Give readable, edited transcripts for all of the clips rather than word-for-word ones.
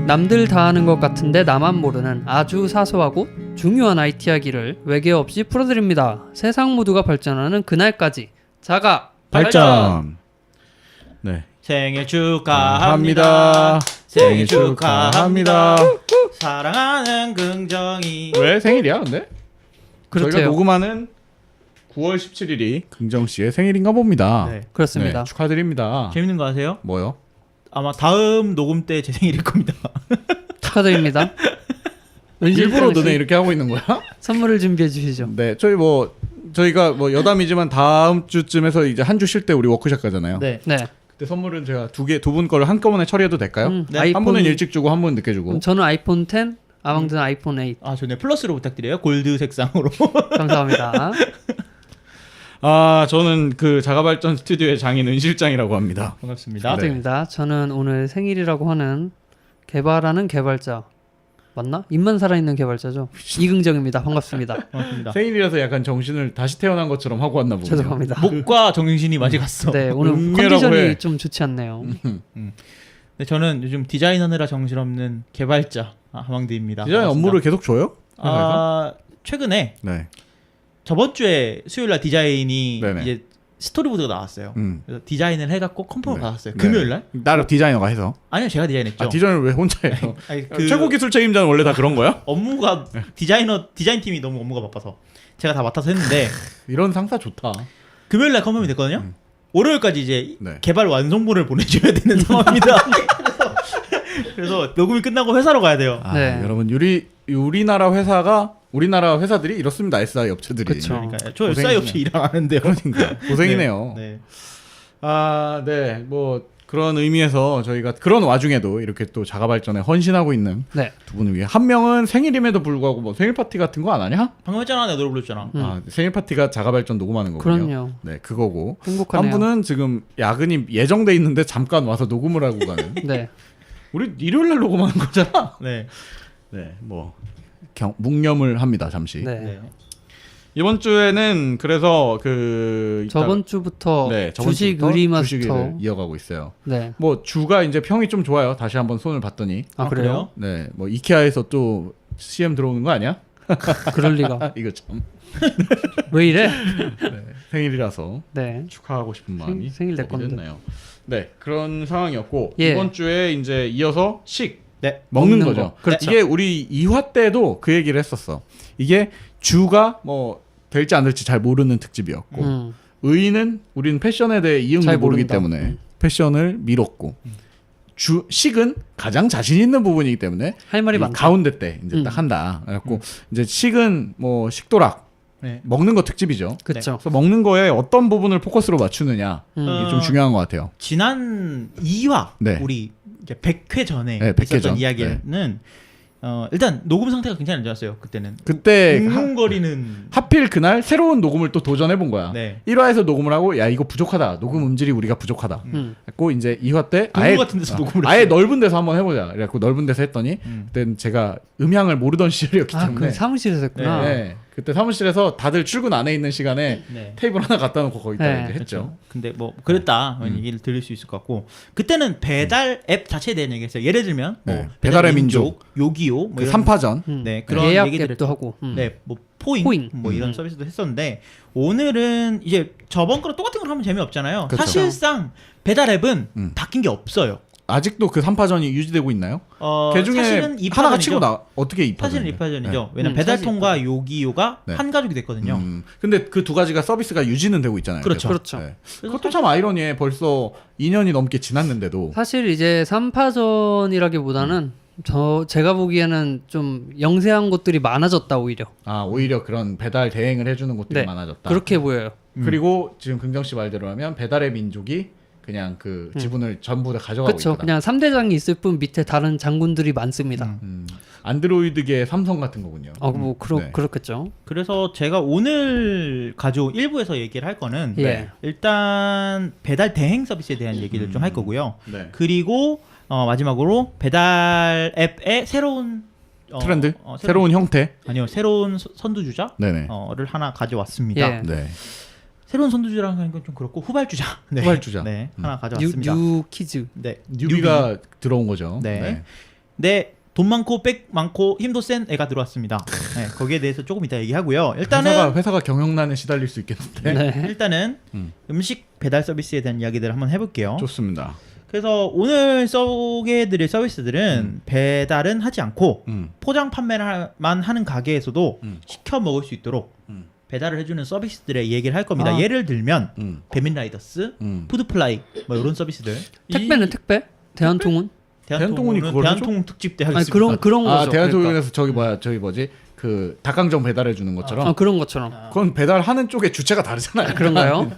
남들 다 하는 것 같은데 나만 모르는 아주 사소하고 중요한 IT 이야기를 외계 없이 풀어드립니다. 세상 모두가 발전하는 그날까지 자가 발전. 네. 생일 축하합니다. 생일 축하합니다. 사랑하는 긍정이. 왜 생일이야, 근데? 그렇대요. 저희가 녹음하는 9월 17일이 긍정 씨의 생일인가 봅니다. 네. 그렇습니다. 네, 축하드립니다. 재밌는 거 아세요? 뭐요? 아마 다음 녹음 때 제 생일일 겁니다. 축하드립니다. 일부러 너네 이렇게 하고 있는 거야? 선물을 준비해 주시죠. 네, 저희가 여담이지만 다음 주쯤에서 이제 한 주 쉴 때 우리 워크숍 가잖아요. 네. 네. 그때 선물은 제가 두 분 거를 한꺼번에 처리해도 될까요? 네. 한 분은 일찍 주고 한 분은 늦게 주고. 저는 아이폰 10, 아망드는 아이폰 8. 아, 저는 플러스로 부탁드려요. 골드 색상으로. 감사합니다. 아, 저는 그 자가발전 스튜디오의 장인 은실장이라고 합니다. 반갑습니다. 축하드립니다. 저는 오늘 생일이라고 하는 개발하는 개발자 맞나? 입만 살아있는 개발자죠. 이긍정입니다. 반갑습니다. 반갑습니다. 생일이라서 약간 정신을 다시 태어난 것처럼 하고 왔나 보군요. 죄송합니다. 목과 정신이 많이 갔어. 네, 오늘 음료라고 컨디션이 해. 좀 좋지 않네요. 네, 저는 요즘 디자인하느라 정신없는 개발자 하망드입니다. 디자인 반갑습니다. 업무를 계속 줘요? 회사에서? 최근에 네. 저번 주에 수요일 날 디자인이 네네. 이제 스토리보드가 나왔어요. 그래서 디자인을 해갖고 컴펌을 네. 받았어요. 네. 금요일 날? 나를 디자이너가 해서. 아니요, 제가 디자인했죠. 아, 디자인을 왜 혼자 해요? 아니, 최고 기술 책임자는 원래 다 그런 거야? 업무가 디자인 팀이 너무 업무가 바빠서 제가 다 맡아서 했는데 이런 상사 좋다. 금요일 날 컴펌이 됐거든요. 월요일까지 이제 네. 개발 완성본을 보내줘야 되는 상황입니다. 그래서 녹음이 끝나고 회사로 가야 돼요. 아, 네. 여러분 우리나라 회사들이 이렇습니다. SI 업체들이. 그쵸. 그러니까 저 고생이네요. SI 업체 일 안 하는데요. 그러니까 고생이네요. 네. 아, 네. 뭐 그런 의미에서 저희가 그런 와중에도 이렇게 또 자가 발전에 헌신하고 있는 네. 두 분을 위해 한 명은 생일임에도 불구하고 뭐 생일 파티 같은 거 안 하냐? 방금 했잖아, 내가 노래 불렀잖아. 아, 생일 파티가 자가 발전 녹음하는 거군요. 그럼요. 네, 그거고. 행복하네요. 한 분은 지금 야근이 예정돼 있는데 잠깐 와서 녹음을 하고 가는. 네. 우리 일요일 날 녹음하는 거잖아. 네. 네, 뭐 묵념을 합니다. 잠시. 네. 네. 이번 주에는 그래서 저번 주부터 네, 저번 주식 주부터 의리마스터. 주식을 이어가고 있어요. 네. 뭐 주가 이제 평이 좀 좋아요. 다시 한번 손을 봤더니. 아, 그래요? 네, 뭐 이케아에서 또 CM 들어오는 거 아니야? 그럴 리가. 이거 참 왜 이래? 네, 생일이라서 네. 축하하고 싶은 마음이 생일 내 건데. 됐네요. 네, 그런 상황이었고 예. 이번 주에 이제 이어서 네. 먹는 먹는 거죠. 거. 그렇죠. 이게 우리 2화 때도 그 얘기를 했었어. 이게 주가 뭐 될지 안 될지 잘 모르는 특집이었고 의는 우리는 패션에 대해 이응도 잘 모르기 모른다. 때문에 패션을 밀었고 식은 가장 자신 있는 부분이기 때문에 할 말이 이 많다. 가운데 때 이제 딱 한다. 그래갖고 이제 식은 뭐 식도락 네. 먹는 거 특집이죠. 그렇죠. 그래서 먹는 거에 어떤 부분을 포커스로 맞추느냐 이게 좀 중요한 것 같아요. 지난 2화 네. 우리 이제 100회 전에 네, 100회 있었던 전. 이야기는 일단 녹음 상태가 굉장히 안 좋았어요. 그때는 그때 웅웅거리는 하필 그날 새로운 녹음을 또 도전해 본 거야. 네. 1화에서 녹음을 하고 야 이거 부족하다. 녹음 음질이 우리가 부족하다. 그래고 이제 2화 때 동굴 같은 데서 녹음을 아예 했어요. 넓은 데서 한번 해보자. 그래갖고 넓은 데서 했더니 그때는 제가 음향을 모르던 시절이었기 아, 때문에 그 사무실에서 했구나. 네. 그때 사무실에서 다들 출근 안에 있는 시간에 네. 테이블 하나 갖다 놓고 거기다 네. 이제 했죠. 그렇죠. 근데 뭐 그랬다 얘기를 들을 수 있을 것 같고 그때는 배달 앱 자체에 대한 얘기했어요. 예를 들면 뭐 네. 배달의 민족, 요기요, 뭐 그 이런 3파전. 네, 그런 예약 얘기들을 앱도 하고. 네, 뭐 포잉, 포잉. 뭐 이런 서비스도 했었는데 오늘은 이제 저번 거랑 똑같은 걸 하면 재미없잖아요. 그렇죠. 사실상 배달 앱은 바뀐 게 없어요. 아직도 그 3파전이 유지되고 있나요? 그 중에 사실은 하나가 2파전이죠. 치고 어떻게 2파전? 사실은 2파전이죠. 네. 왜냐면 배달통과 요기요가 네. 한 가족이 됐거든요. 근데 그 두 가지가 서비스가 유지는 되고 있잖아요. 그렇죠. 계속. 그렇죠. 그것도 참 아이러니해. 벌써 2년이 넘게 지났는데도. 사실 이제 3파전이라기보다는 제가 보기에는 좀 영세한 곳들이 많아졌다 오히려. 아, 오히려 그런 배달 대행을 해주는 곳들이 네. 많아졌다. 그렇게 보여요. 그리고 지금 긍정 씨 말대로 하면 배달의 민족이 그냥 그 지분을 전부 다 가져가고 그렇죠. 있다. 그냥 3대장이 있을 뿐 밑에 다른 장군들이 많습니다. 안드로이드계 삼성 같은 거군요. 뭐 네. 그렇겠죠. 그래서 제가 오늘 가져온 일부에서 얘기를 할 거는 예. 일단 배달 대행 서비스에 대한 얘기를 좀 할 거고요. 네. 그리고 마지막으로 배달 앱의 새로운 트렌드? 새로운 형태? 아니요, 새로운 선두주자를 네네. 하나 가져왔습니다. 예. 네. 새로운 선두주자라는 건 좀 그렇고 후발주자. 네. 후발주자. 네, 하나 가져왔습니다. 뉴 키즈. 네, 뉴비가 들어온 거죠. 네. 네, 돈 많고 백 많고 힘도 센 애가 들어왔습니다. 네, 거기에 대해서 조금 이따 얘기하고요. 일단은 회사가 경영난에 시달릴 수 있겠는데. 네. 일단은 음식 배달 서비스에 대한 이야기들을 한번 해볼게요. 좋습니다. 그래서 오늘 소개해드릴 서비스들은 배달은 하지 않고 포장 판매만 하는 가게에서도 시켜 먹을 수 있도록 배달을 해주는 서비스들의 얘기를 할 겁니다. 아. 예를 들면 배민라이더스, 푸드플라이 뭐 이런 서비스들. 택배는 택배? 대한통운? 대한통운이 그걸 대한통운 특집 때 아니 하겠습니다. 그런 아 거죠. 대한통운에서 저기 뭐지 그 닭강정 배달해 주는 것처럼. 아 그런 것처럼. 그건 배달하는 쪽의 주체가 다르잖아요. 그런가요?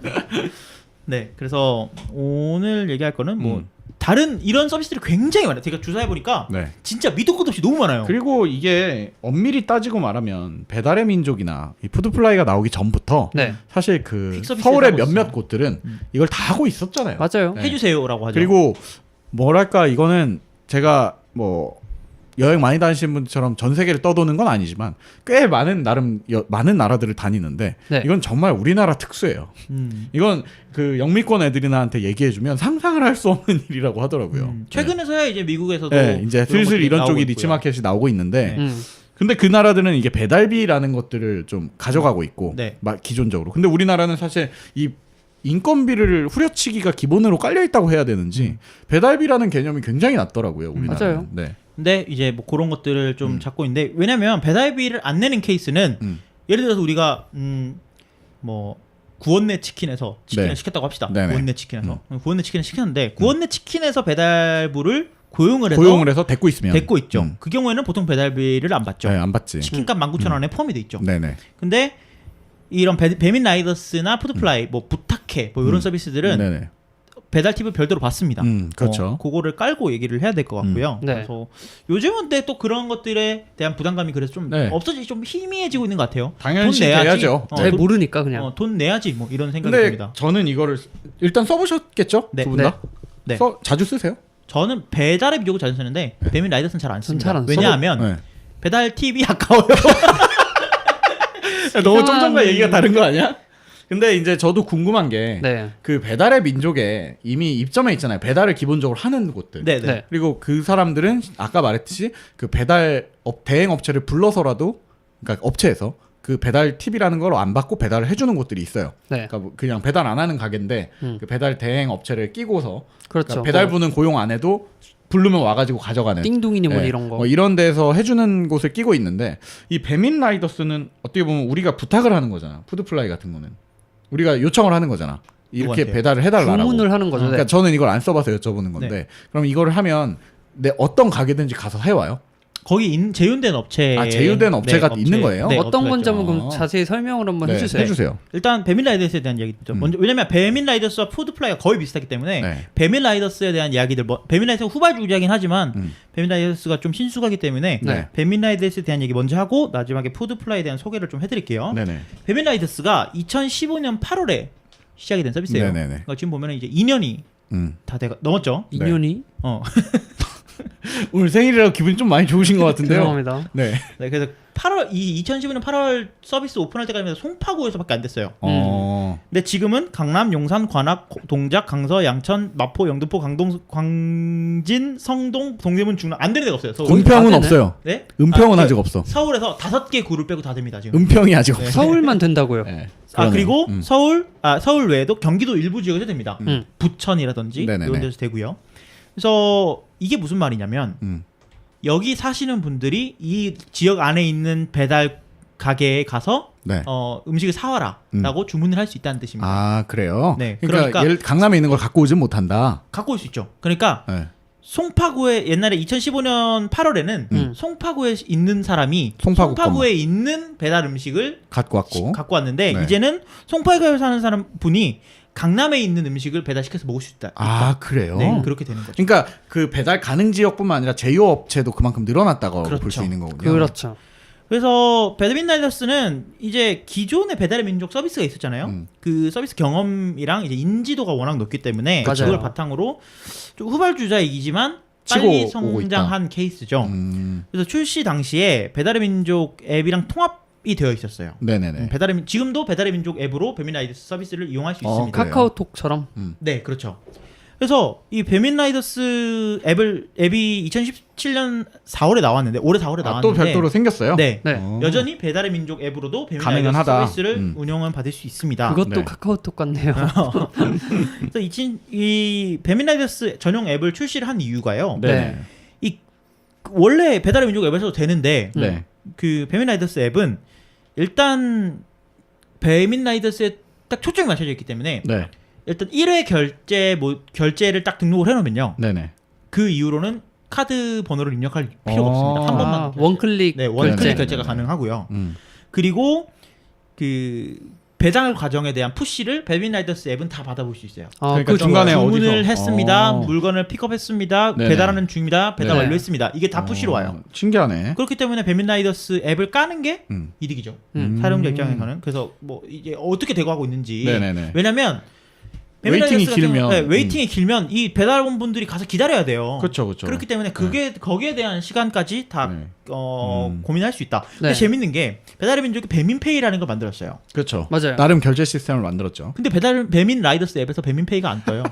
네, 그래서 오늘 얘기할 거는 뭐 다른 이런 서비스들이 굉장히 많아요. 제가 조사해 보니까 네. 진짜 밑도 끝도 없이 너무 많아요. 그리고 이게 엄밀히 따지고 말하면 배달의 민족이나 이 푸드플라이가 나오기 전부터 네. 사실 그 퀵 서비스 서울의 하고 몇몇 있어요. 곳들은 이걸 다 하고 있었잖아요. 맞아요. 네. 해주세요라고 하죠. 그리고 뭐랄까 이거는 제가 뭐 여행 많이 다니시는 분처럼 전 세계를 떠도는 건 아니지만 꽤 많은 많은 나라들을 다니는데 네. 이건 정말 우리나라 특수예요. 이건 그 영미권 애들이나한테 얘기해주면 상상을 할 수 없는 일이라고 하더라고요. 최근에서야 이제 미국에서도 네, 이제 그런 슬슬 것들이 이런 나오고 쪽이 있고요. 리치마켓이 나오고 있는데 네. 근데 그 나라들은 이게 배달비라는 것들을 좀 가져가고 있고 네. 기존적으로. 근데 우리나라는 사실 이 인건비를 후려치기가 기본으로 깔려 있다고 해야 되는지 배달비라는 개념이 굉장히 낮더라고요. 우리나라는. 맞아요. 네. 근데 이제 뭐 그런 것들을 좀 잡고 있는데 왜냐면 배달비를 안 내는 케이스는 예를 들어서 우리가 뭐 구원내 치킨에서 치킨을 네. 시켰다고 합시다. 네네. 구원내 치킨에서 구원내 치킨을 시켰는데 구원내 치킨에서 배달부를 고용을 해서 데리고 있으면 데리고 있죠. 그 경우에는 보통 배달비를 안 받죠. 네, 안 받지. 치킨값 19,000원에 포함이 돼 있죠. 네네. 근데 이런 배민 라이더스나 푸드플라이 뭐 부탁해 뭐 이런 서비스들은 네네. 배달 팁을 별도로 받습니다. 그렇죠. 그거를 깔고 얘기를 해야 될 것 같고요. 네. 그래서 요즘은 근데 또 그런 것들에 대한 부담감이 그래서 좀 네. 없어지기 좀 희미해지고 있는 것 같아요. 당연히 돈 내야지. 돼야죠. 잘 모르니까 그냥. 돈 내야지 뭐 이런 생각이 근데 듭니다. 저는 이거를 일단 써보셨겠죠? 네. 두 분 다? 네. 자주 쓰세요? 저는 배달의 비족을 자주 쓰는데 배민 라이더스는 잘 안 씁니다. 잘안 왜냐하면 네. 배달 팁이 아까워요. 너무 좀 전과 얘기가 다른 거 아니야? 근데 이제 저도 궁금한 게 네. 그 배달의 민족에 이미 입점해 있잖아요. 배달을 기본적으로 하는 곳들. 네, 네. 네. 그리고 그 사람들은 아까 말했듯이 그 대행 업체를 불러서라도 그러니까 업체에서 그 배달 팁이라는 걸 안 받고 배달을 해주는 곳들이 있어요. 네. 그러니까 뭐 그냥 배달 안 하는 가게인데 그 배달 대행 업체를 끼고서 그렇죠. 그러니까 배달부는 고용 안 해도 부르면 와가지고 가져가는 띵둥이니 뭐 네. 이런 거. 뭐 이런 데서 해주는 곳을 끼고 있는데 이 배민 라이더스는 어떻게 보면 우리가 부탁을 하는 거잖아. 푸드플라이 같은 거는 우리가 요청을 하는 거잖아. 이렇게 누구한테요? 배달을 해달라고. 주문을 하는 거죠. 그러니까 네. 저는 이걸 안 써봐서 여쭤보는 건데 네. 그럼 이거를 하면 내 어떤 가게든지 가서 해와요? 거기 제휴된 업체. 제휴된 업체가 있는 거예요? 네, 어떤 업체가 건지 있죠. 한번 그럼 자세히 설명을 한번 네, 해주세요. 해주세요. 일단 배민 라이더스에 대한 이야기죠. 먼저 왜냐면 배민 라이더스와 푸드플라이가 거의 비슷하기 때문에 네. 배민 라이더스에 대한 이야기들 배민 라이더스가 후발주자긴 하지만 배민 라이더스가 좀 신수가기 때문에 네. 배민 라이더스에 대한 얘기 먼저 하고 마지막에 푸드플라이에 대한 소개를 좀 해드릴게요. 네네. 배민 라이더스가 2015년 8월에 시작이 된 서비스예요. 네네네. 그러니까 지금 보면 이제 2년이 다 넘었죠. 2년이 오늘 생일이라고 기분이 좀 많이 좋으신 것 같은데요. 죄송합니다. 네. 네, 그래서 2015년 8월 서비스 오픈할 때까지 송파구에서밖에 안 됐어요. 근데 지금은 강남, 용산, 관악, 동작, 강서, 양천, 마포, 영등포, 광진, 성동, 동대문, 중랑 안 되는 데가 없어요. 서울. 은평은 다 되네. 없어요. 네? 은평은 네. 아직 없어. 서울에서 5개 구를 빼고 다 됩니다 지금. 은평이 아직 없어. 서울만 된다고요. 네. 그리고 그러네요. 서울 외에도 경기도 일부 지역에서 됩니다. 부천이라든지 네네네. 이런 데서 되고요. 그래서 이게 무슨 말이냐면 여기 사시는 분들이 이 지역 안에 있는 배달 가게에 가서 네. 음식을 사와라라고 주문을 할 수 있다는 뜻입니다. 아 그래요? 네, 그러니까, 그러니까 강남에 있는 걸 갖고 오진 못한다. 갖고 올 수 있죠. 그러니까 네. 송파구에 옛날에 2015년 8월에는 송파구에 있는 사람이 송파구 송파구에 있는 배달 음식을 갖고 왔고. 갖고 왔는데 네. 이제는 송파구에 사는 사람 분이 강남에 있는 음식을 배달시켜서 먹을 수 있다. 아 그래요? 네, 그렇게 되는 거죠. 그러니까 그 배달 가능 지역뿐만 아니라 제휴 업체도 그만큼 늘어났다고 그렇죠. 볼 수 있는 거군요. 그렇죠. 그래서 배드민 라이더스는 이제 기존의 배달의 민족 서비스가 있었잖아요. 그 서비스 경험이랑 이제 인지도가 워낙 높기 때문에 맞아요. 그걸 바탕으로 좀 후발주자이기지만 치고 빨리 오고 성장한 케이스죠. 음. 그래서 출시 당시에 배달의 민족 앱이랑 통합이 되어 있었어요. 네네네. 지금도 배달의 민족 앱으로 배민 라이더스 서비스를 이용할 수 있습니다. 그래요? 카카오톡처럼. 네, 그렇죠. 그래서 이 배민 라이더스 앱이 2017년 4월에 나왔는데 올해 4월에 나왔는데 또 별도로 생겼어요. 네. 네. 여전히 배달의 민족 앱으로도 배민 가능은 라이더스 하다. 서비스를 운영은 받을 수 있습니다. 그것도 네. 카카오톡 같네요. 그래서 이 배민 라이더스 전용 앱을 출시를 한 이유가요. 네. 원래 배달의 민족 앱에서도 되는데 네. 그 배민 라이더스 앱은 일단 배민 라이더스에 딱 초점이 맞춰져 있기 때문에 네. 일단 1회 결제를 딱 등록을 해놓으면요. 네네. 그 이후로는 카드 번호를 입력할 필요가 없습니다. 한 번만 아, 원클릭. 네, 원클릭 네네. 결제가 가능하고요. 음. 그리고 그 배달 과정에 대한 푸시를 배민 라이더스 앱은 다 받아볼 수 있어요. 아, 그러니까 그 중간에 좋아요. 주문을 어디서? 했습니다. 물건을 픽업했습니다. 네네. 배달하는 중입니다. 배달 네네. 완료했습니다. 이게 다 푸시로 와요. 신기하네. 그렇기 때문에 배민 라이더스 앱을 까는 게 음. 이득이죠. 음. 사용자 입장에서는. 그래서 뭐 이게 어떻게 돼가고 있는지. 네네네. 왜냐면 웨이팅이 길면. 웨이팅이 길면 이 배달원 분들이 가서 기다려야 돼요. 그렇죠, 그렇죠. 그렇기 때문에 거기에 대한 시간까지 다 네. 고민할 수 있다. 근데 네. 재밌는 게 배달의 민족이 배민페이라는 걸 만들었어요. 그렇죠. 맞아요. 나름 결제 시스템을 만들었죠. 근데 배민 라이더스 앱에서 배민페이가 안 떠요.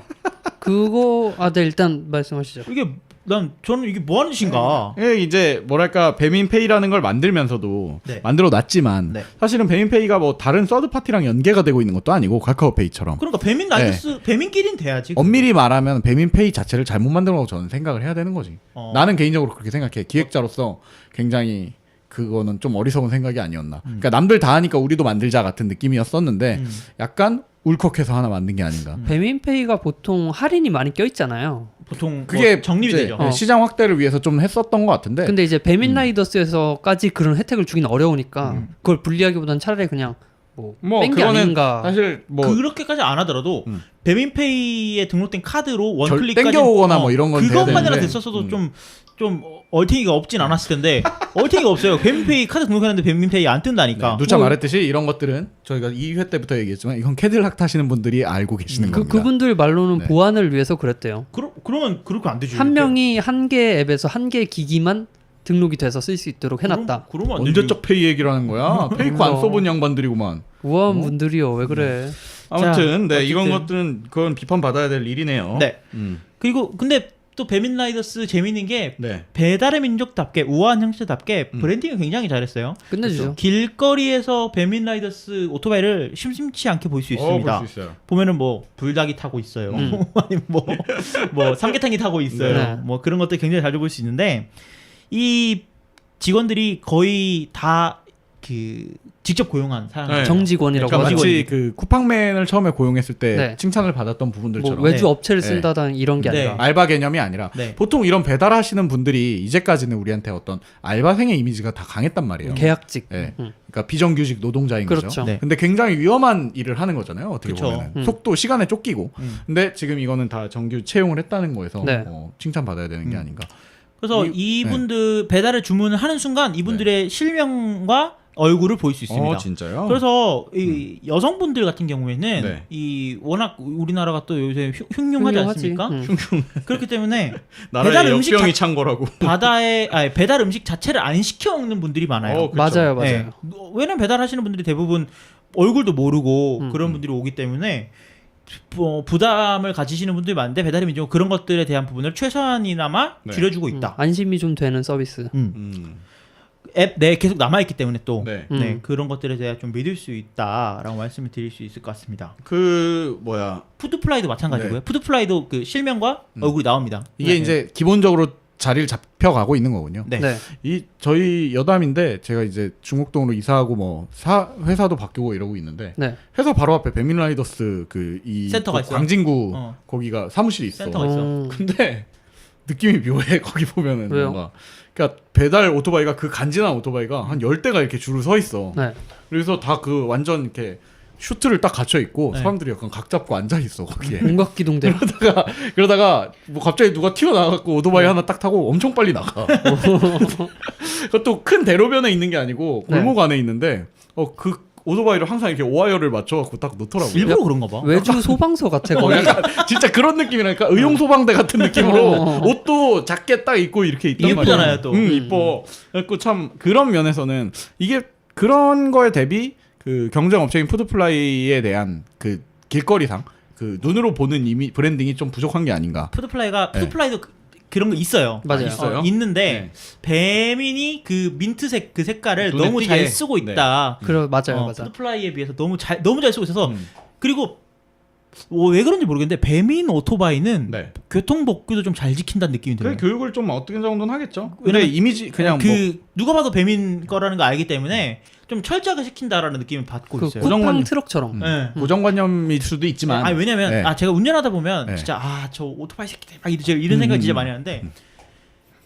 그거 네, 일단 말씀하시죠. 저는 이게 뭐 하는 짓인가? 예, 이제 뭐랄까 배민페이라는 걸 만들면서도 네. 만들어 놨지만 네. 사실은 배민페이가 뭐 다른 서드 파티랑 연계가 되고 있는 것도 아니고 카카오페이처럼 그러니까 배민 라이더스 배민끼리는 돼야지. 엄밀히 말하면 배민페이 자체를 잘못 만들어고 저는 생각을 해야 되는 거지. 나는 개인적으로 그렇게 생각해. 기획자로서 굉장히 그거는 좀 어리석은 생각이 아니었나. 그러니까 남들 다 하니까 우리도 만들자 같은 느낌이었었는데 약간 울컥해서 하나 만든 게 아닌가. 배민페이가 보통 할인이 많이 껴있잖아요. 보통 그게 뭐 정립이 이제 되죠. 시장 확대를 위해서 좀 했었던 것 같은데. 근데 이제 배민 라이더스에서까지 그런 혜택을 주긴 어려우니까 그걸 분리하기보단 차라리 그냥 뭐 뺀 게 그거는 아닌가. 사실 뭐 그렇게까지 안 하더라도 배민페이에 등록된 카드로 절 원클릭까지 땡겨오거나 뭐 이런 건 돼야 그것만이라 되는데. 됐었어도 좀 얼탱이가 없진 않았을 텐데 얼탱이가 없어요. 배민페이 카드 등록했는데 배민페이 안 뜬다니까. 누차 말했듯이 이런 것들은 저희가 2회 때부터 얘기했지만 이건 캐딜락 타시는 분들이 알고 계시는 겁니다. 그분들 말로는 네. 보안을 위해서 그랬대요. 그러면 그렇게 안 되지. 한 명이 한 개 앱에서 한 개 기기만 등록이 돼서 쓸 수 있도록 해놨다. 그러면 안 되지. 언제적 페이 얘기를 하는 거야? 페이커 안 써본 양반들이구만. 우아한 분들이요. 왜 그래? 아무튼 네, 어쨌든. 이런 것들은 그건 비판 받아야 될 일이네요. 네. 음. 그리고 근데 또 배민 라이더스 재밌는 게 네. 배달의 민족답게 우아한 형식답게 브랜딩을 굉장히 잘했어요. 끝내주죠. 길거리에서 배민 라이더스 오토바이를 심심치 않게 볼 수 있습니다. 볼 수 있어요. 보면은 뭐 불닭이 타고 있어요. 아니면 뭐 삼계탕이 타고 있어요. 네. 뭐 그런 것들 굉장히 자주 볼 수 있는데 이 직원들이 거의 다 그 직접 고용한 사람. 네. 정직원이라고 그러니까 하죠. 마치 그 쿠팡맨을 처음에 고용했을 때 네. 칭찬을 받았던 뭐 부분들처럼 외주 네. 업체를 네. 쓴다든 이런 게 네. 아니라. 알바 개념이 아니라 네. 보통 이런 배달하시는 분들이 이제까지는 우리한테 어떤 알바생의 이미지가 다 강했단 말이에요. 계약직. 네. 그러니까 비정규직 노동자인 그렇죠. 거죠. 네. 근데 굉장히 위험한 일을 하는 거잖아요. 어떻게 그쵸. 보면 속도 시간에 쫓기고. 근데 지금 이거는 다 정규 채용을 했다는 거에서 네. 칭찬 받아야 되는 게 아닌가. 그래서 이- 이분들 배달을 주문을 하는 순간 이분들의 실명과 얼굴을 볼 수 있습니다. 진짜요? 그래서 이 여성분들 같은 경우에는 네. 이 워낙 우리나라가 또 요새 흉흉하지 않습니까? 그렇기 때문에 나라의 배달 음식 역병이 찬 거라고. 배달 음식 자체를 안 시켜 먹는 분들이 많아요. 맞아요, 맞아요. 네. 왜냐면 배달하시는 분들이 대부분 얼굴도 모르고 그런 분들이 오기 때문에 부담을 가지시는 분들이 많은데 배달의 민족은 그런 것들에 대한 부분을 최소한이나마 네. 줄여주고 있다. 안심이 좀 되는 서비스. 앱 내에 계속 남아있기 때문에 또 네. 네, 그런 것들에 대해 좀 믿을 수 있다라고 말씀을 드릴 수 있을 것 같습니다. 그 뭐야 푸드플라이도 마찬가지고요. 네. 푸드플라이도 그 실명과 얼굴이 나옵니다. 이게 네. 이제 기본적으로 자리를 잡혀가고 있는 거군요. 네. 네. 이 저희 여담인데 제가 이제 중국동으로 이사하고 뭐 회사도 바뀌고 이러고 있는데 네. 회사 바로 앞에 배민라이더스 그 센터가 있어요. 광진구 어. 거기가 사무실이 있어. 센터가 있어. 근데 느낌이 묘해. 거기 보면은 왜요? 뭔가 그러니까 배달 오토바이가 그 간지난 오토바이가 한 10대가 이렇게 줄을 서 있어. 네. 그래서 다 그 완전 이렇게 슈트를 딱 갖춰 있고 네. 사람들이 약간 각 잡고 앉아 있어 거기에. 온갖 기동대. 그러다가 뭐 갑자기 누가 튀어나와갖고 오토바이 하나 딱 타고 엄청 빨리 나가. 그것도 큰 대로변에 있는 게 아니고 골목 안에 있는데 그 오토바이를 항상 이렇게 오와이어를 맞춰갖고 딱 놓더라고요. 일부러 그런가 봐. 외주 소방서 같아 거의. 약간 진짜 그런 느낌이라니까 의용소방대 같은 느낌으로 옷도 작게 딱 입고 이렇게 있단 말이야. 이쁘잖아요, 또. 이뻐. 그래갖고 참 그런 면에서는 이게 그런 거에 대비 그 경쟁 업체인 푸드플라이에 대한 그 길거리상 그 눈으로 보는 이미 브랜딩이 좀 부족한 게 아닌가. 푸드플라이도 그런 거 있어요. 맞아요. 있어요? 있는데 배민이 그 민트색 그 색깔을 눈에 너무 잘 띄게. 쓰고 있다. 맞아요. 푸드플라이에 비해서 너무 잘 쓰고 있어서 그리고 왜 그런지 모르겠는데 배민 오토바이는 네. 교통법규도 좀 잘 지킨다는 느낌이 들어요. 그 교육을 좀 어떻게 정도는 하겠죠. 근데 왜냐면 이미지 그냥 누가 봐도 배민 거라는 거 알기 때문에 좀 철저하게 시킨다라는 느낌을 받고 그 있어요. 쿠팡 트럭처럼. 네. 고정관념일 수도 있지만. 아니 왜냐면 네. 제가 운전하다 보면 네. 진짜 저 오토바이 새끼들 막 이런 생각 진짜 많이 하는데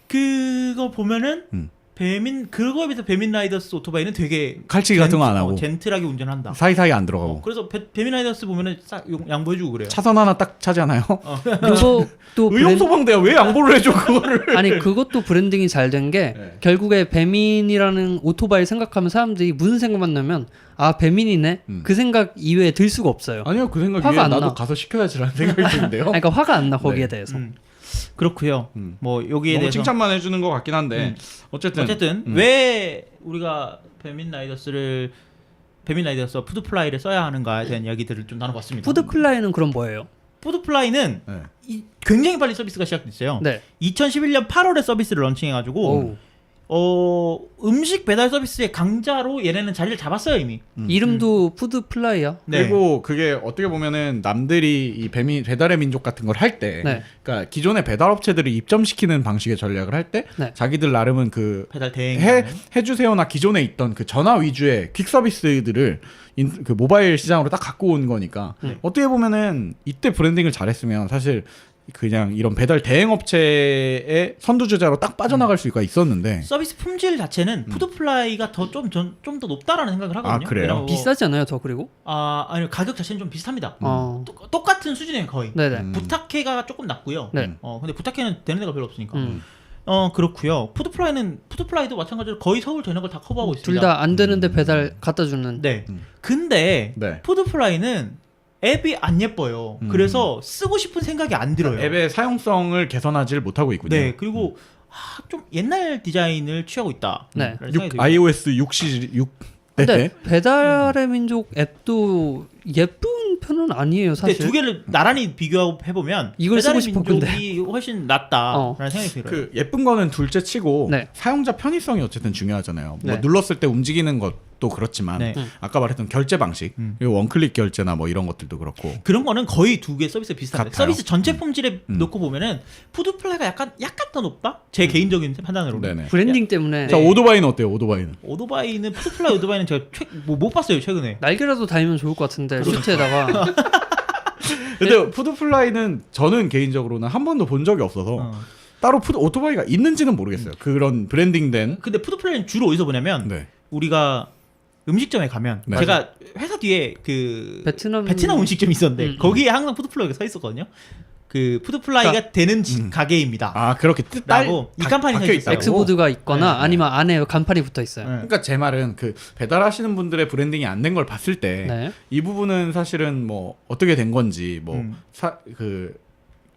그거 보면은 그거에 비해서 배민 라이더스 오토바이는 되게 칼치기 같은 거 안 하고 젠틀하게 운전한다. 사이사이 안 들어가고 그래서 배민 라이더스 보면은 싹 양보해주고 그래요. 차선 하나 딱 차잖아요. 그것도 의용소방대야 왜 양보를 해줘 그거를. 아니 그것도 브랜딩이 잘 된 게 네. 결국에 배민이라는 오토바이 생각하면 사람들이 무슨 생각만 나면 아 배민이네 그 생각 이외에 들 수가 없어요. 아니요 그 생각 화가 위에 안 나도 나. 가서 시켜야지라는 생각이 드는데요. 아니, 그러니까 화가 안 나 거기에 네. 대해서. 그렇고요. 뭐 여기에 너무 대해서 칭찬만 해주는 것 같긴 한데 어쨌든 왜 우리가 배민 라이더스 푸드플라이를 써야 하는가에 대한 이야기들을 좀 나눠봤습니다. 푸드플라이는 그럼 뭐예요? 푸드플라이는 네. 굉장히 빨리 서비스가 시작됐어요. 네. 2011년 8월에 서비스를 런칭해가지고 음식 배달 서비스의 강자로 얘네는 자리를 잡았어요 이미. 이름도 푸드플라이야. 네. 그리고 그게 어떻게 보면은 남들이 이 배달의 민족 같은 걸 할 때, 네. 그러니까 기존의 배달 업체들을 입점시키는 방식의 전략을 할 때, 네. 자기들 나름은 그 배달 대행 해주세요나 기존에 있던 그 전화 위주의 퀵 서비스들을 그 모바일 시장으로 딱 갖고 온 거니까 어떻게 보면은 이때 브랜딩을 잘했으면 사실 그냥 이런 배달 대행 업체의 선두주자로 딱 빠져나갈 수가 있었는데 서비스 품질 자체는 푸드플라이가 좀 더 높다라는 생각을 하거든요. 아, 그래요? 왜냐면 비싸지 않아요 더 그리고? 아니요 가격 자체는 좀 비슷합니다. 어. 똑같은 수준이에요 거의. 네네. 부탁해가 조금 낮고요. 네. 근데 부탁해는 되는 데가 별로 없으니까. 그렇고요. 푸드플라이도 마찬가지로 거의 서울 전역을 다 커버하고 있습니다. 둘 다 안 되는데 배달 갖다 주는. 네. 근데 네. 푸드플라이는 앱이 안 예뻐요. 그래서 쓰고 싶은 생각이 안 들어요. 앱의 사용성을 개선하지 못하고 있군요. 네. 그리고 좀 옛날 디자인을 취하고 있다. 네. iOS 6 근데 배달의 민족 앱도 예쁜 편은 아니에요 근데 사실. 두 개를 나란히 비교해 보면 이걸 배달의 쓰고 싶었는데. 민족이 훨씬 낫다라는 생각이 들어요. 그 예쁜 거는 둘째 치고 네. 사용자 편의성이 어쨌든 중요하잖아요. 네. 뭐 눌렀을 때 움직이는 것도 그렇지만 네. 아까 말했던 결제 방식, 그리고 원클릭 결제나 뭐 이런 것들도 그렇고. 그런 거는 거의 두 개 서비스 비슷한데 같아요. 서비스 전체 품질에 놓고 보면은 푸드플라이가 약간 더 높다? 제 개인적인 판단으로. 네네. 브랜딩 때문에 자 오토바이는 어때요? 오토바이는? 푸드플라이 오토바이는 제가 못 봤어요 최근에. 날개라도 달면 좋을 것 같은데 시트에다가. 근데 푸드플라이는 저는 개인적으로는 한 번도 본 적이 없어서 따로 오토바이가 있는지는 모르겠어요. 그런 브랜딩된. 근데 푸드플라이는 주로 어디서 보냐면 네. 우리가 음식점에 가면 네. 제가 회사 뒤에 그 베트남 음식점이 있었는데 거기에 항상 푸드플라이가 서 있었거든요. 그 푸드플라이가 되는 가게입니다. 아 그렇게 라고 이 간판이 서 있어요. 엑스보드가 있거나 네. 아니면 안에 간판이 붙어 있어요. 네. 그러니까 제 말은 그 배달하시는 분들의 브랜딩이 안 된 걸 봤을 때 이 네. 부분은 사실은 뭐 어떻게 된 건지 그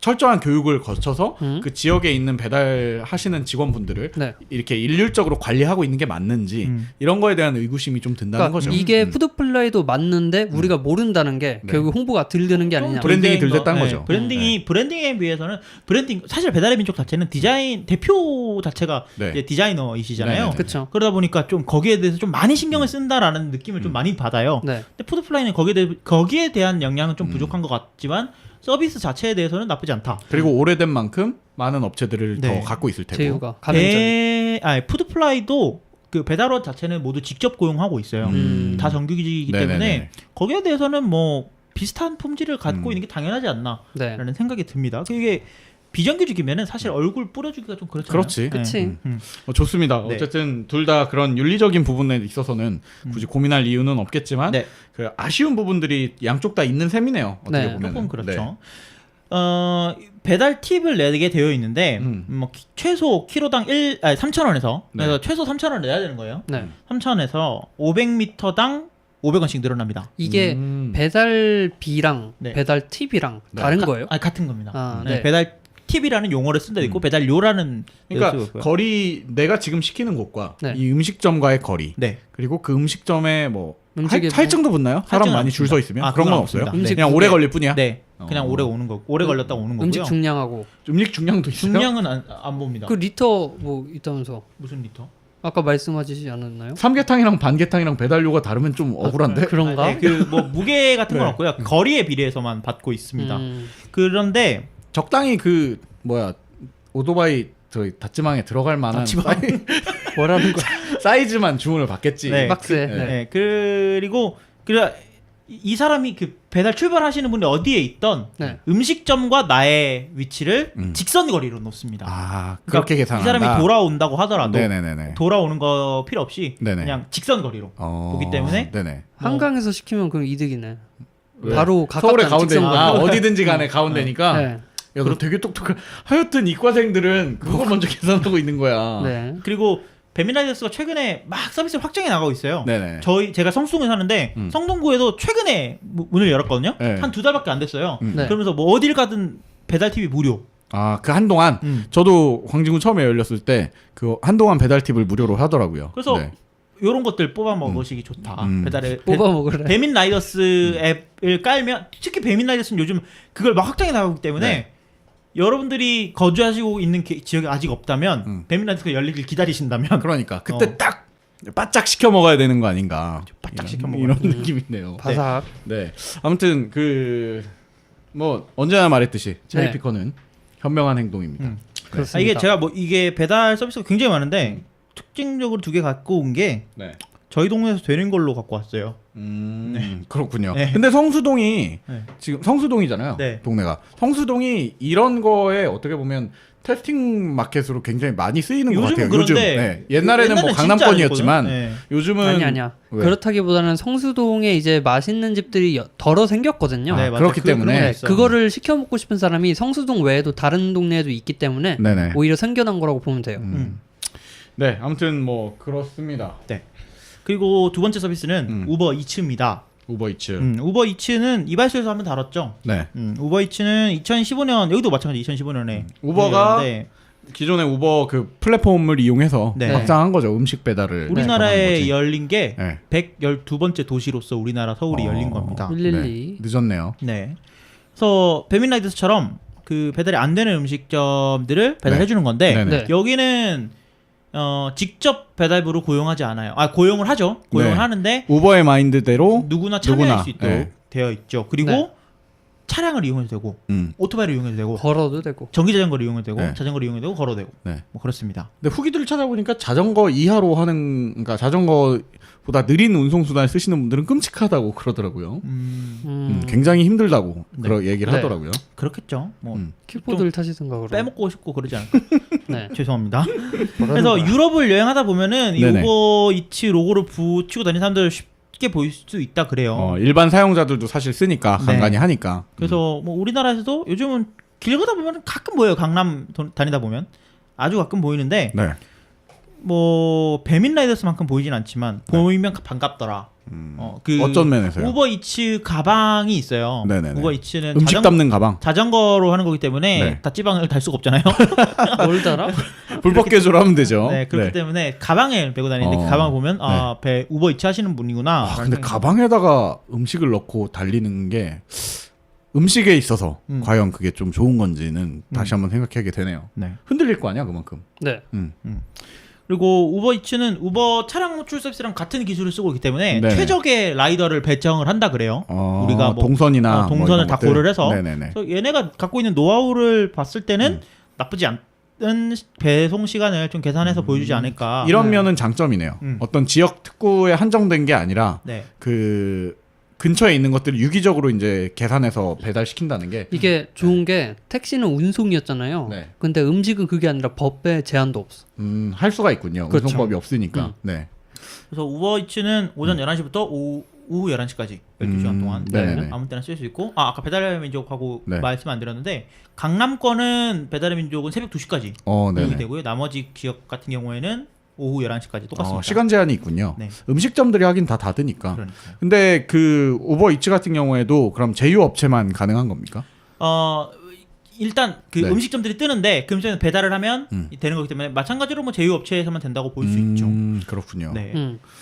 철저한 교육을 거쳐서 그 지역에 있는 배달하시는 직원분들을 네. 이렇게 일률적으로 관리하고 있는 게 맞는지 이런 거에 대한 의구심이 좀 든다는 그러니까 거죠. 이게 푸드플라이도 맞는데 우리가 모르는다는 게 네. 결국 홍보가 덜 되는 게 아니냐. 브랜딩이 덜 됐다는 거죠. 브랜딩에 비해서는 사실 배달의 민족 자체는 디자인 대표 자체가 네. 이제 디자이너이시잖아요. 네네네. 그렇죠. 그러다 보니까 좀 거기에 대해서 좀 많이 신경을 쓴다라는 느낌을 좀 많이 받아요. 네. 근데 푸드플라이는 거기에 대한 영향은 좀 부족한 것 같지만 서비스 자체에 대해서는 나쁘지 않다. 그리고 오래된 만큼 많은 업체들을 네. 더 갖고 있을 테고. 제휴가 가맹점이. 푸드플라이도 그 배달원 자체는 모두 직접 고용하고 있어요. 다 정규직이기 때문에 네네네. 거기에 대해서는 뭐 비슷한 품질을 갖고 있는 게 당연하지 않나라는 네. 생각이 듭니다. 이게 비정규직이면은 사실 얼굴 뿌려주기가 좀 그렇잖아요. 그렇지. 그치. 좋습니다. 네. 어쨌든 둘 다 그런 윤리적인 부분에 있어서는 굳이 고민할 이유는 없겠지만 네. 그 아쉬운 부분들이 양쪽 다 있는 셈이네요. 어떻게 네. 보면 조금 그렇죠. 배달 팁을 내게 되어 있는데 뭐 최소 키로당 3,000원에서 네. 그래서 최소 3,000원을 내야 되는 거예요. 네. 3,000원에서 500m당 500원씩 늘어납니다. 이게 배달비랑 네. 배달 팁이랑 네. 다른 거예요? 같은 겁니다. 아, 네. 네. 배달 팁이라는 용어를 쓴 데도 있고 배달료라는 데도 그러니까 쓰고 있고요. 거리 내가 지금 시키는 곳과 네. 이 음식점과의 거리 네. 그리고 그 음식점에 뭐 음식에 할증도 붙나요? 사람 할증은 많이 줄 서 없습니다. 있으면 아, 그런 건 그건 없어요. 없습니다. 그냥 오래 걸릴 뿐이야. 네. 그냥 오래 오는 거, 오래 걸렸다가 오는 거고요. 음식 중량하고 음식 중량도 있어요? 중량은 안 봅니다. 그 리터 뭐 있다면서 무슨 리터? 아까 말씀하시지 않았나요? 삼계탕이랑 반계탕이랑 배달료가 다르면 좀 억울한데? 그런가? 그뭐 무게 같은 건 네. 없고요. 거리에 비례해서만 받고 있습니다. 음. 그런데 적당히 그 뭐야 오토바이 저희 다찌망에 들어갈 만한 다찌망? 뭐라는 거야? 사이즈만 주문을 받겠지. 네. 박스에. 네. 네. 네, 그리고 이 사람이 그 배달 출발하시는 분이 어디에 있던 네. 음식점과 나의 위치를 음. 직선 거리로 놓습니다. 아 그러니까 그렇게 계산한다. 이 사람이 돌아온다고 하더라도 네네네네. 돌아오는 거 필요 없이 네네. 그냥 직선 거리로 보기 때문에 네네. 한강에서 시키면 그럼 이득이네. 왜? 바로 서울의 가깝다. 가운데 직선 아 거리. 어디든지 간에 가운데니까. 네. 야 너 되게 똑똑해. 하여튼 이과생들은 그거 먼저 계산하고 있는 거야. 네. 그리고 배민라이더스가 최근에 막 서비스 확장해 나가고 있어요. 네네. 제가 성수동에 사는데 성동구에도 최근에 문을 열었거든요. 네. 한 2달밖에 안 됐어요. 음. 네. 그러면서 뭐 어딜 가든 배달 팁이 무료. 아 그 한동안 저도 광진구 처음에 열렸을 때 그 한동안 배달 팁을 무료로 하더라고요. 그래서 네. 이런 것들 뽑아 먹으시기 좋다. 배달에 뽑아 먹으래. 배민 라이더스 앱을 깔면 특히 배민 라이더스는 요즘 그걸 막 확장해 나가기 때문에 네. 여러분들이 거주하시고 있는 지역이 아직 없다면 배민 라이더스가 열리길 기다리신다면 그러니까 그때 딱 바짝 시켜 먹어야 되는 거 아닌가. 바짝 시켜 먹어야 이런 느낌이네요. 바삭. 네. 아무튼 그 뭐 언제나 말했듯이 체리피커는 현명한 행동입니다. 그렇습니다. 이게 제가 뭐 이게 배달 서비스가 굉장히 많은데 특징적으로 2개 갖고 온 게 네. 저희 동네에서 되는 걸로 갖고 왔어요. 그렇군요. 네. 근데 성수동이 네. 지금 성수동이잖아요. 네. 동네가 성수동이 이런 거에 어떻게 보면 테스팅 마켓으로 굉장히 많이 쓰이는 것 요즘은 같아요. 요즘 그런데 옛날에는 뭐 진짜 강남권이었지만 안 했거든요. 네. 요즘은 아니야. 왜? 그렇다기보다는 성수동에 이제 맛있는 집들이 덜어 생겼거든요. 네, 맞아요. 그렇기 때문에 그런 거 네, 있어요. 그거를 시켜 먹고 싶은 사람이 성수동 외에도 다른 동네에도 있기 때문에 네네. 오히려 생겨난 거라고 보면 돼요. 네, 아무튼 뭐 그렇습니다. 네. 그리고 두 번째 서비스는 우버 이츠입니다. 우버이츠. 우버 이츠는 이발소에서 한번 다뤘죠. 네. 우버 이츠는 2015년 여기도 마찬가지 2015년에 우버가 기존의 우버 그 플랫폼을 이용해서 네. 확장한 거죠. 음식 배달을. 우리나라에 거지. 열린 게 네. 112번째 도시로서 우리나라 서울이 열린 겁니다. 112. 늦었네요. 네. 그래서 배민라이더스처럼 그 배달이 안 되는 음식점들을 배달해 주는 건데 네네. 네. 여기는 직접 배달부로 고용하지 않아요. 고용을 하죠. 고용을 네. 하는데 우버의 마인드대로 누구나 참여할 누구나, 수 있도록 네. 되어 있죠. 그리고 네. 차량을 이용해도 되고 오토바이를 이용해도 되고 걸어도 되고. 전기 자전거를 이용해도 되고 네. 자전거를 이용해도 되고 걸어도 되고 네. 뭐 그렇습니다. 근데 후기들을 찾아보니까 자전거 이하로 하는 그러니까 자전거보다 느린 운송 수단을 쓰시는 분들은 끔찍하다고 그러더라고요. 굉장히 힘들다고 네. 그런 얘기를 네. 하더라고요. 그렇겠죠. 뭐 킥보드를 타시든가 그러고. 빼먹고 싶고 그러지 않을까? 네. 죄송합니다. 뭐라는 그래서 거야. 유럽을 여행하다 보면은 이 네네. 우버 이츠 로고를 붙이고 다니는 사람들 쉽게 보일 수 있다 그래요. 일반 사용자들도 사실 쓰니까 네. 간간히 하니까. 그래서 뭐 우리나라에서도 요즘은 길 가다 보면 가끔 보여요. 강남 다니다 보면 아주 가끔 보이는데 네. 뭐 배민 라이더스만큼 보이진 않지만 보이면 반갑더라. 그 어떤 면에서요? 우버 이츠 가방이 있어요. 네네네. 우버 이츠는 음식 담는 가방. 자전거로 하는 거기 때문에 네. 다찌방을 달 수가 없잖아요. 뭘 달아? 불법 개조를 하면 되죠. 네, 그렇기 때문에 가방에 메고 다니는데 그 가방을 보면 우버 이츠 하시는 분이구나. 아, 근데 가방에다가 음식을 넣고 달리는 게 음식에 있어서 과연 그게 좀 좋은 건지는 다시 한번 생각하게 되네요. 네. 흔들릴 거 아니야 그만큼. 네. 그리고 우버 이츠는 우버 차량 노출 서비스랑 같은 기술을 쓰고 있기 때문에 네네. 최적의 라이더를 배정을 한다 그래요. 우리가 뭐 동선이나 동선을 뭐 이런 다 것들. 고려를 해서 네네네. 그래서 얘네가 갖고 있는 노하우를 봤을 때는 나쁘지 않은 배송 시간을 좀 계산해서 보여주지 않을까. 이런 면은 장점이네요. 어떤 지역 특구에 한정된 게 아니라 네. 그 근처에 있는 것들을 유기적으로 이제 계산해서 배달시킨다는 게 이게 좋은 게 택시는 운송이었잖아요. 네. 근데 음식은 그게 아니라 법에 제한도 없어. 할 수가 있군요. 그렇죠. 운송법이 없으니까. 네. 그래서 우버 이츠는 오전 11시부터 오후 11시까지 12시간 동안 네네네. 아무 때나 쓸 수 있고 아까 배달의 민족하고 네. 말씀 안 드렸는데 강남권은 배달의 민족은 새벽 2시까지 네네. 이용이 되고요. 나머지 지역 같은 경우에는 오후 11시까지 똑같습니다. 시간 제한이 있군요. 네. 음식점들이 하긴 다 닫으니까. 그러니까요. 근데 그 우버 이츠 같은 경우에도 그럼 제휴 업체만 가능한 겁니까? 일단 그 네. 음식점들이 뜨는데 그 음식점에서 배달을 하면 되는 거기 때문에 마찬가지로 뭐 제휴업체에서만 된다고 볼 수 있죠. 그렇군요. 네.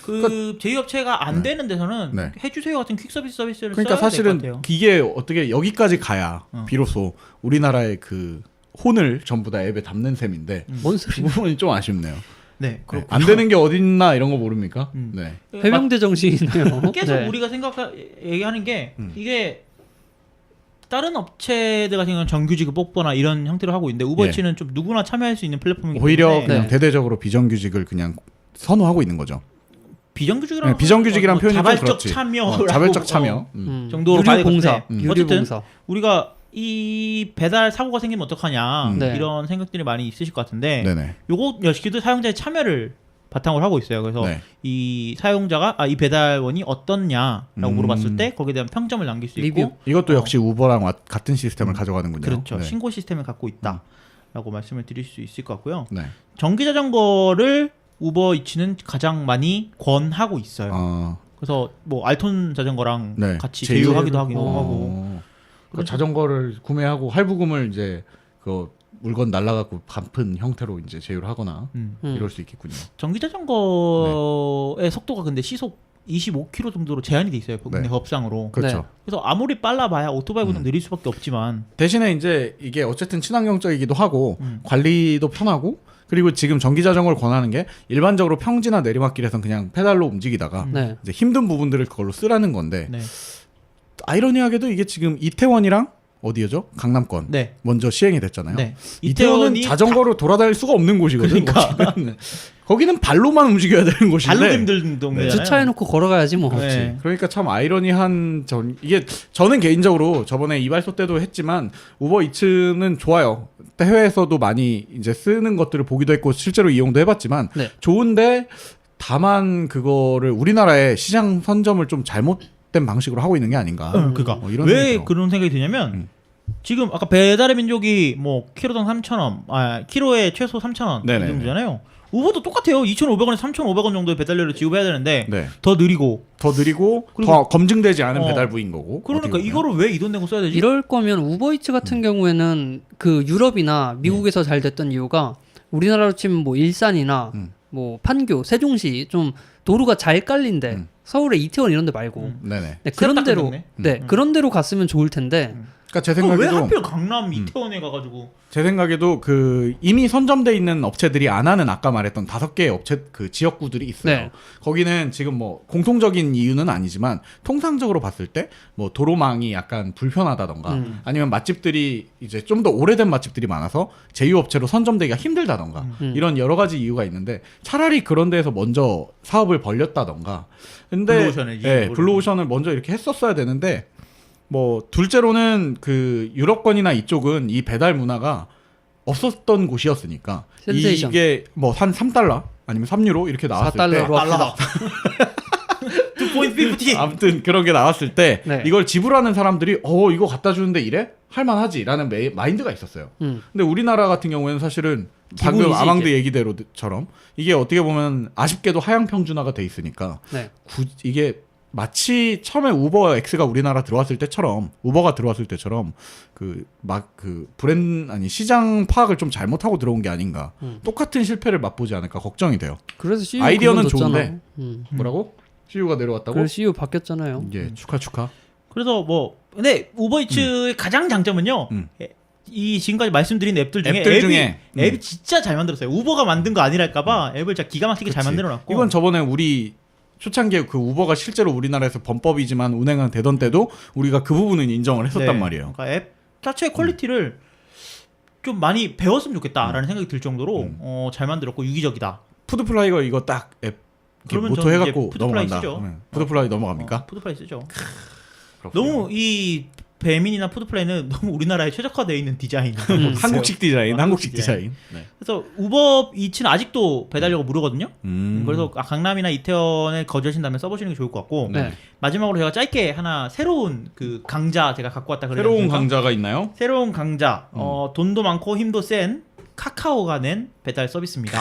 그 제휴업체가 안 되는 데서는 네. 해주세요 같은 퀵서비스 서비스를 그러니까 써야 될 것 사실은 같아요. 이게 어떻게 여기까지 가야 비로소 우리나라의 그 혼을 전부 다 앱에 담는 셈인데 뭔 그 소리? 부분이 좀 아쉽네요. 네, 네. 그렇군요. 안 되는 게 어딨나 이런 거 모릅니까? 네. 해병대 정신이네요. 계속 네. 우리가 얘기하는 게 이게 다른 업체들 같은 경우는 정규직을 뽑거나 이런 형태로 하고 있는데 우버이츠는 좀 누구나 참여할 수 있는 플랫폼이기 오히려 때문에 그냥 네. 대대적으로 비정규직을 그냥 선호하고 있는 거죠. 비정규직이라는 네, 비정규직이란 표현이 좀 자발적 그렇지. 참여라고 자발적 참여. 정도로 봐야 유류봉사. 되는데 어쨌든 유류봉사. 우리가 이 배달 사고가 생기면 어떡하냐 네. 이런 생각들이 많이 있으실 것 같은데 네네. 요거 역시도 사용자의 참여를 바탕으로 하고 있어요. 그래서 네. 이 사용자가 이 배달원이 어떻냐라고 물어봤을 때 거기에 대한 평점을 남길 수 있고 리뷰. 이것도 역시 우버랑 같은 시스템을 가져가는군요. 그렇죠. 네. 신고 시스템을 갖고 있다라고 말씀을 드릴 수 있을 것 같고요. 네. 전기 자전거를 우버이츠는 가장 많이 권하고 있어요. 그래서 뭐 알톤 자전거랑 네. 같이 제휴하기도 하고 그러니까 자전거를 구매하고 할부금을 이제 그 물건 날라가고 갚은 형태로 이제 제휴를 하거나 이럴 수 있겠군요. 전기 자전거의 속도가 근데 시속 25km 정도로 제한이 돼 있어요. 국내 네. 법상으로. 그렇죠. 네. 그래서 아무리 빨라봐야 오토바이보다 느릴 수밖에 없지만 대신에 이제 이게 어쨌든 친환경적이기도 하고 관리도 편하고 그리고 지금 전기 자전거를 권하는 게 일반적으로 평지나 내리막길에선 그냥 페달로 움직이다가 네. 이제 힘든 부분들을 그걸로 쓰라는 건데 네. 아이러니하게도 이게 지금 이태원이랑 어디였죠? 강남권 네. 먼저 시행이 됐잖아요. 네. 이태원은 이태원이 자전거로 돌아다닐 수가 없는 곳이거든요. 그러니까. 거기는 발로만 움직여야 되는 곳인데 발로 힘든 동네잖아요. 주차해놓고 걸어가야지 뭐. 네. 그러니까 참 아이러니한 이게 저는 개인적으로 저번에 이발소 때도 했지만 우버이츠는 좋아요. 해외에서도 많이 이제 쓰는 것들을 보기도 했고 실제로 이용도 해봤지만 네. 좋은데 다만 그거를 우리나라의 시장 선점을 좀 잘못된 방식으로 하고 있는 게 아닌가. 그러니까 이런 왜 생각이 들어. 그런 생각이 드냐면 지금 아까 배달의 민족이 뭐 키로당 3,000원, 키로에 최소 3,000원 이 네네. 정도잖아요. 우버도 똑같아요. 2,500원에서 3,500원 정도의 배달료를 지급해야 되는데 네. 더 느리고. 더 느리고 그리고- 더 검증되지 않은 어. 배달부인 거고. 그러니까 어떻게 보면. 이거를 왜 이 돈 내고 써야 되지? 이럴 거면 우버이츠 같은 경우에는 그 유럽이나 미국에서 잘 됐던 이유가 우리나라로 치면 뭐 일산이나 뭐 판교, 세종시 좀 도로가 잘 깔린데 서울의 이태원 이런 데 말고 네네. 네, 그런 딱 데로 끊겼네. 네, 그런 데로 갔으면 좋을 텐데 그러니까 제 그럼 왜 생각에도 하필 강남 이태원에 가가지고 제 생각에도 그 이미 선점돼 있는 업체들이 안 하는 아까 말했던 5개의 업체 그 지역구들이 있어요. 네. 거기는 지금 뭐 공통적인 이유는 아니지만 통상적으로 봤을 때 뭐 도로망이 약간 불편하다던가 아니면 맛집들이 이제 좀 더 오래된 맛집들이 많아서 제휴업체로 선점되기가 힘들다던가 이런 여러 가지 이유가 있는데 차라리 그런 데에서 먼저 사업을 벌렸다던가 근데 블루오션을 네, 블루오션을 먼저 이렇게 했었어야 되는데 뭐 둘째로는 그 유럽권이나 이쪽은 이 배달 문화가 없었던 곳이었으니까 센세이션. 이게 뭐 한 3달러 아니면 3유로 이렇게 나왔을 때 4달러로 합시다. 2.50 아무튼 그런 게 나왔을 때 네. 이걸 지불하는 사람들이 이거 갖다 주는데 이래? 할만하지라는 마인드가 있었어요. 근데 우리나라 같은 경우에는 사실은 방금 기본이지, 아망드 이제. 얘기대로처럼 이게 어떻게 보면 아쉽게도 하향 평준화가 돼 있으니까 네. 이게 마치 처음에 우버 X가 우리나라 들어왔을 때처럼 우버가 들어왔을 때처럼 그 브랜드 아니 시장 파악을 좀 잘못하고 들어온 게 아닌가. 똑같은 실패를 맛보지 않을까 걱정이 돼요. 그래서 CU 아이디어는 그만뒀잖아. 좋은데. 뭐라고? CU가 내려왔다고? 그래서 CU 바뀌었잖아요. 예, 축하. 그래서 뭐 근데 우버이츠의 가장 장점은요. 이 지금까지 말씀드린 앱들 중에 앱이 진짜 잘 만들었어요. 우버가 만든 거 아니랄까봐 앱을 진짜 기가 막히게 잘 그치. 만들어놨고. 이건 저번에 우리 초창기에 그 우버가 실제로 우리나라에서 범법이지만 운행은 되던 때도 우리가 그 부분은 인정을 했었단 네. 말이에요. 그러니까 앱 자체의 퀄리티를 좀 많이 배웠으면 좋겠다라는 생각이 들 정도로 잘 만들었고 유기적이다. 푸드플라이가 이거 딱 앱 그러면 모토 저는 해갖고 이제 푸드플라이 넘어간다. 쓰죠. 네. 푸드플라이 넘어갑니까? 푸드플라이 쓰죠. 그렇군요. 너무 이 배민이나 푸드플라이는 너무 우리나라에 최적화되어 있는 디자인. 한국식 디자인, 한국식 디자인. 디자인. 네. 그래서 우버이츠는 아직도 배달료가 무료거든요. 음. 그래서 강남이나 이태원에 거주하신다면 써보시는 게 좋을 것 같고 네. 마지막으로 제가 짧게 하나 새로운 그 강자 제가 갖고 왔다 그랬는데 새로운 강자가 있나요? 새로운 강자 돈도 많고 힘도 센 카카오가 낸 배달 서비스입니다.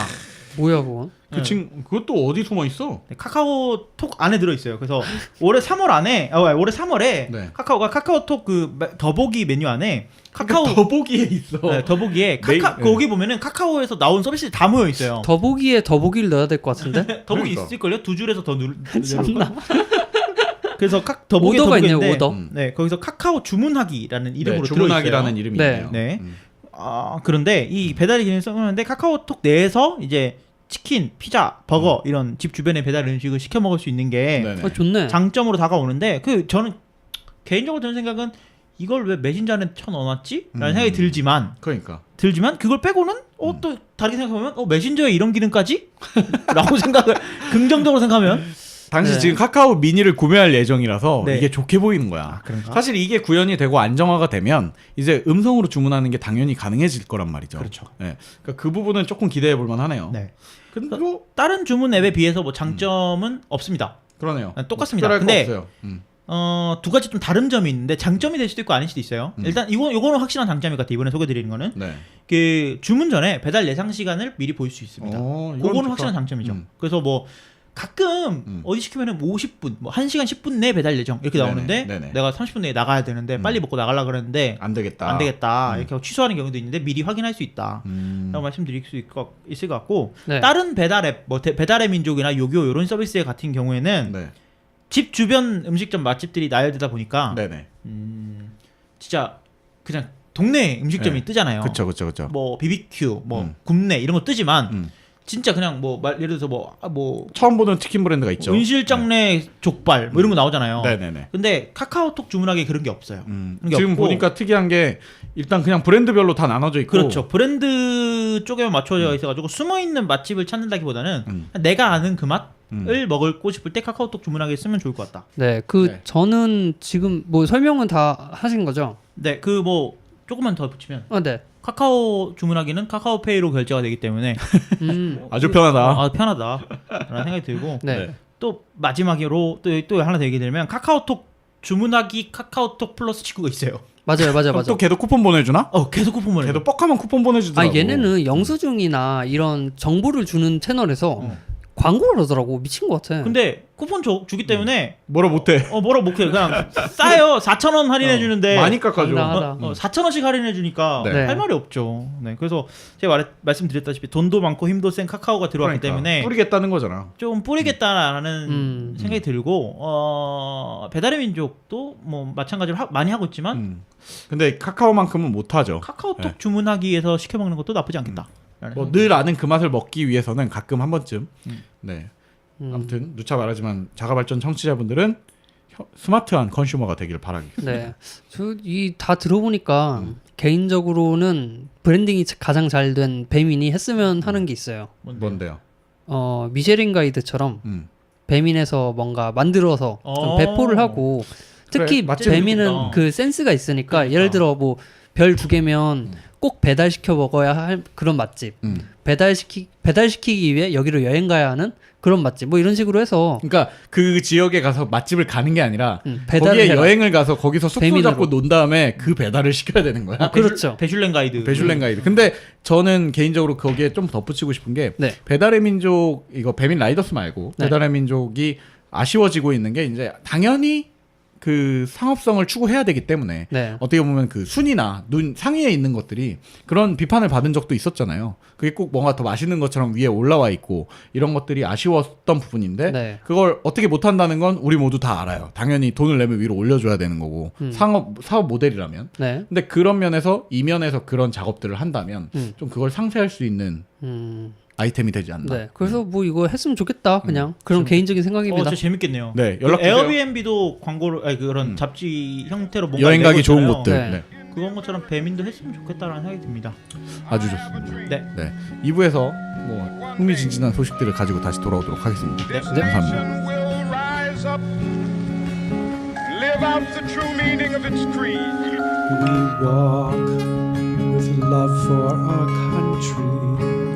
뭐야 그건? 그것도 어디 숨어 있어? 네, 카카오톡 안에 들어 있어요. 그래서 올해 3월에 네. 카카오가 카카오톡 그 더보기 메뉴 안에 카카오 더보기에 있어. 네, 더보기에 메인- 거기 보면은 카카오에서 나온 서비스들이 다 모여 있어요. 더보기에 더보기를 넣어야 될 것 같은데? 더보기 그러니까. 있을걸요? 두 줄에서 더 참나. 그래서 더보기에 오더가 있네요, 더보기인데 오더. 네, 거기서 카카오 주문하기라는 이름으로 들어 있어요. 주문하기라는 이름이 네. 있네요. 네. 음. 그런데 이 배달 기능을 써놓는데 카카오톡 내에서 이제 치킨, 피자, 버거 이런 집 주변에 배달 음식을 시켜 먹을 수 있는 게 네네. 좋네. 장점으로 다가오는데 저는 개인적으로 드는 생각은 이걸 왜 메신저 안에 쳐넣어놨지? 라는 생각이 그러니까. 들지만 그걸 빼고는 또 다르게 생각하면 메신저에 이런 기능까지? 라고 생각을 긍정적으로 생각하면 당시 네. 지금 카카오 미니를 구매할 예정이라서 네. 이게 좋게 보이는 거야. 그런가? 사실 이게 구현이 되고 안정화가 되면 이제 음성으로 주문하는 게 당연히 가능해질 거란 말이죠. 그렇죠. 네. 그러니까 그 부분은 조금 기대해 볼 만하네요. 네. 근데 뭐 다른 주문 앱에 비해서 뭐 장점은 없습니다. 그러네요. 똑같습니다. 특별할 거 근데 없어요. 두 가지 좀 다른 점이 있는데 장점이 될 수도 있고 아닐 수도 있어요. 일단 요거는 확실한 장점일 것 같아요. 이번에 소개드리는 거는 네. 그 주문 전에 배달 예상 시간을 미리 볼 수 있습니다. 이건 그거는 좋다. 확실한 장점이죠. 그래서 뭐 가끔 어디 시키면은 50분, 뭐 1시간 10분 내에 배달 예정 이렇게 네네, 나오는데 네네. 내가 30분 내에 나가야 되는데 빨리 먹고 나가려고 그랬는데 안 되겠다. 안 되겠다 이렇게 하고 취소하는 경우도 있는데 미리 확인할 수 있다. 라고 말씀드릴 수 있을 것 같고 네. 다른 배달 앱, 뭐 배달의 민족이나 요기요 이런 서비스 같은 경우에는 네. 집 주변 음식점 맛집들이 나열되다 보니까 네네. 진짜 그냥 동네 음식점이 네. 뜨잖아요. 그쵸. 뭐 BBQ, 뭐 굽네 이런 거 뜨지만 진짜 그냥 뭐 예를 들어서 뭐 처음 보는 치킨 브랜드가 있죠. 은실장내 족발 뭐 이런 거 나오잖아요. 네네네. 근데 카카오톡 주문하기에 그런 게 없어요. 그런 게 지금 없고, 보니까 특이한 게 일단 그냥 브랜드별로 다 나눠져 있고. 그렇죠. 브랜드 쪽에만 맞춰져 있어가지고 숨어 있는 맛집을 찾는다기보다는 내가 아는 그 맛을 먹고 싶을 때 카카오톡 주문하기 쓰면 좋을 것 같다. 네, 네. 저는 지금 뭐 설명은 다 하신 거죠? 네, 그 뭐 조금만 더 붙이면 네. 카카오 주문하기는 카카오페이로 결제가 되기 때문에 아주 편하다. 편하다라는 생각이 들고 네. 또 마지막으로 또 하나 더 얘기 드리면 카카오톡 주문하기 카카오톡 플러스 친구가 있어요. 맞아요. 그럼 또 걔도 쿠폰 보내주나? 계속 쿠폰 보내. 걔도 뻑하면 쿠폰 보내주더라고. 얘네는 영수증이나 이런 정보를 주는 채널에서 광고를 하더라고. 미친 것 같아. 근데 쿠폰 주기 때문에 뭐라 못해. 뭐라 못해. 그냥 싸요. 4,000원 할인해 주는데 많이 깎아줘. 당당하다. 4,000원씩 할인해 주니까 네. 할 말이 없죠. 네. 그래서 제가 말씀드렸다시피 돈도 많고 힘도 센 카카오가 들어왔기 때문에 뿌리겠다는 거잖아. 좀 뿌리겠다라는 생각이 들고 배달의 민족도 뭐 마찬가지로 많이 하고 있지만 근데 카카오만큼은 못하죠. 카카오톡 네. 주문하기에서 시켜 먹는 것도 나쁘지 않겠다. 뭐 늘 아는 그 맛을 먹기 위해서는 가끔 한 번쯤. 네. 아무튼 누차 말하지만 자가발전 청취자분들은 스마트한 컨슈머가 되기를 바라겠습니다. 네. 다 들어보니까 개인적으로는 브랜딩이 가장 잘 된 배민이 했으면 하는 게 있어요. 뭔데요? 미쉐린 가이드처럼 배민에서 뭔가 만들어서 좀 배포를 하고 특히 그래, 맛집이 배민은 있구나. 그 센스가 있으니까 그러니까. 예를 들어 뭐 별 2개면 꼭 배달시켜 먹어야 할 그런 맛집. 배달시키기 위해 여기로 여행 가야 하는 그런 맛집. 뭐 이런 식으로 해서 그러니까 그 지역에 가서 맛집을 가는 게 아니라 배달을 거기에 해라. 여행을 가서 거기서 숙소 배민으로. 잡고 논 다음에 그 배달을 시켜야 되는 거야. 그렇죠. 배슐랭 가이드. 배슐랭 가이드. 근데 저는 개인적으로 거기에 좀 덧붙이고 싶은 게 네. 배달의 민족 이거 배민 라이더스 말고 네. 배달의 민족이 아쉬워지고 있는 게 이제 당연히 그 상업성을 추구해야 되기 때문에 네. 어떻게 보면 그 순위나 상위에 있는 것들이 그런 비판을 받은 적도 있었잖아요. 그게 꼭 뭔가 더 맛있는 것처럼 위에 올라와 있고 이런 것들이 아쉬웠던 부분인데 네. 그걸 어떻게 못한다는 건 우리 모두 다 알아요. 당연히 돈을 내면 위로 올려줘야 되는 거고 사업 모델이라면. 네. 근데 그런 면에서 이면에서 그런 작업들을 한다면 좀 그걸 상쇄할 수 있는 아이템이 되지 않나. 네. 그래서 뭐 이거 했으면 좋겠다. 그냥 그런 개인적인 생각입니다. 진짜 재밌겠네요. 네, 연락 주세요. 에어비앤비도 광고를 그런 잡지 형태로 뭔가 여행 가기 좋은 내고 곳들. 네. 네. 그런 것처럼 배민도 했으면 좋겠다라는 생각이 듭니다. 아주 좋습니다. 네. 네. 2부에서 뭐 흥미진진한 소식들을 가지고 다시 돌아오도록 하겠습니다. 네. 감사합니다. will rise up, live out the true meaning of its creed. We walk with love for our country.